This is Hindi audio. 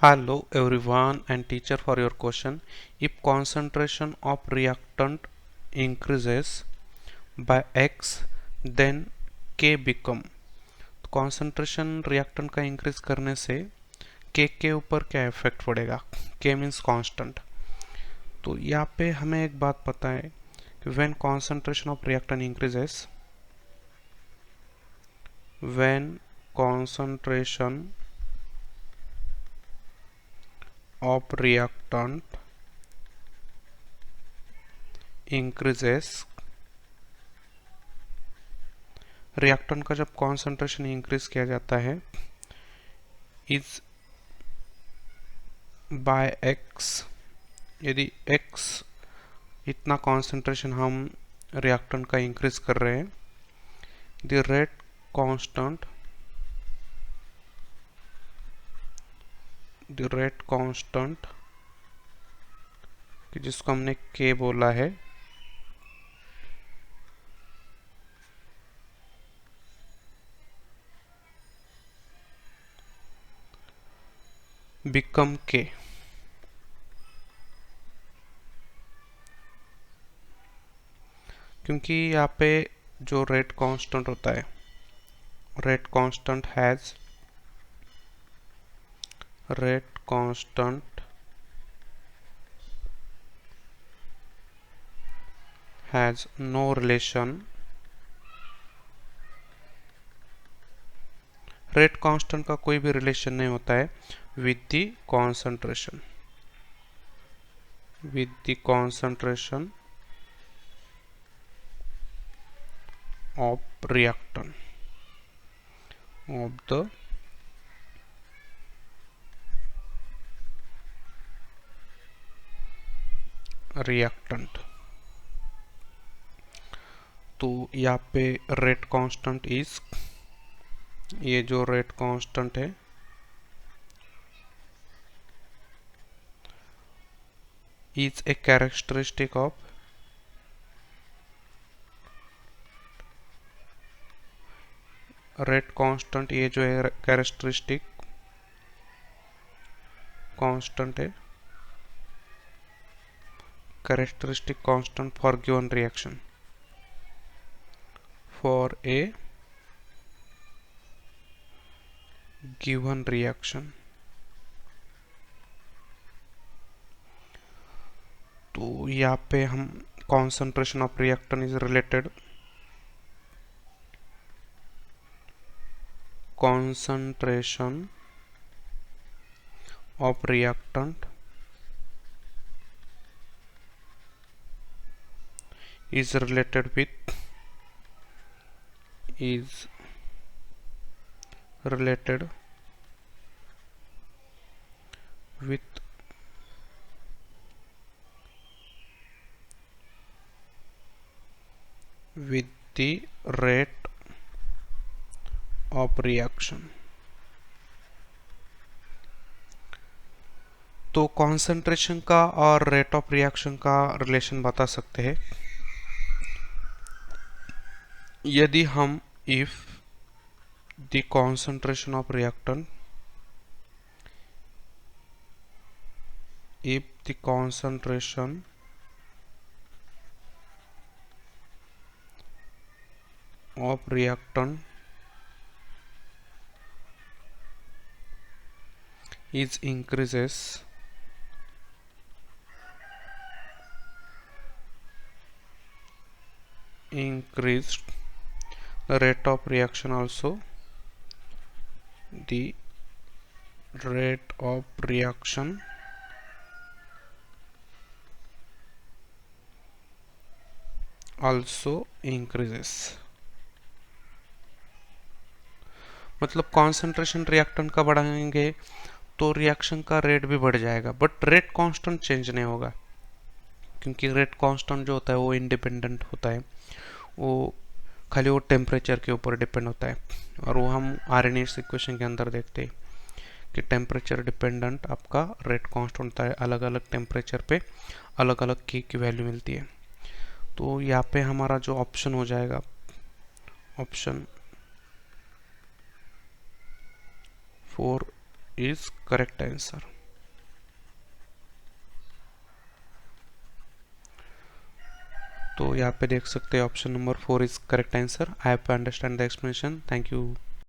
Hello everyone and teacher for your question. If concentration of reactant increases by x then k become concentration reactant का increase करने से k के ऊपर क्या इफेक्ट पड़ेगा k मीन्स कांस्टेंट। तो यहाँ पे हमें एक बात पता है कि when concentration of reactant increases when concentration of reactant increases reactant का जब कॉन्सेंट्रेशन इंक्रीज किया जाता है इज बाय एक्स, यदि एक्स इतना कॉन्सेंट्रेशन हम रिएक्टेंट का इंक्रीज कर रहे हैं, द रेट कांस्टेंट कि जिसको हमने के बोला है बिकम के। क्योंकि यहाँ पे जो रेट कांस्टेंट होता है, rate constant has no relation, rate constant का कोई भी रिलेशन नहीं होता है with the concentration of reactant of the reactant। तो यहाँ पे रेट कांस्टेंट इज, ये जो रेट कांस्टेंट है is a characteristic of rate constant, ये जो है कैरेक्टरिस्टिक कांस्टेंट है, characteristic constant for given reaction, for a given reaction. तो यहाँ पे हम concentration of reactant is related, concentration of reactant is related with the rate of reaction। तो कॉन्सेंट्रेशन का और रेट ऑफ रिएक्शन का रिलेशन बता सकते हैं यदि हम if the concentration of reactant, if the concentration of reactant is increased the rate of reaction also, the rate of reaction also increases। मतलब कॉन्सेंट्रेशन रिएक्टेंट का बढ़ाएंगे तो रिएक्शन का रेट भी बढ़ जाएगा, बट रेट कांस्टेंट चेंज नहीं होगा, क्योंकि रेट कांस्टेंट जो होता है वो इंडिपेंडेंट होता है, वो खाली वो टेम्परेचर के ऊपर डिपेंड होता है। और वो हम आर्हेनियस इक्वेशन के अंदर देखते हैं कि टेम्परेचर डिपेंडेंट आपका रेट कांस्टेंट होता है, अलग अलग टेम्परेचर पे अलग अलग की वैल्यू मिलती है। तो यहाँ पे हमारा जो ऑप्शन हो जाएगा, ऑप्शन 4 इज करेक्ट आंसर। तो यहाँ पे देख सकते हैं option number 4 is correct answer. I have to understand the explanation. Thank you.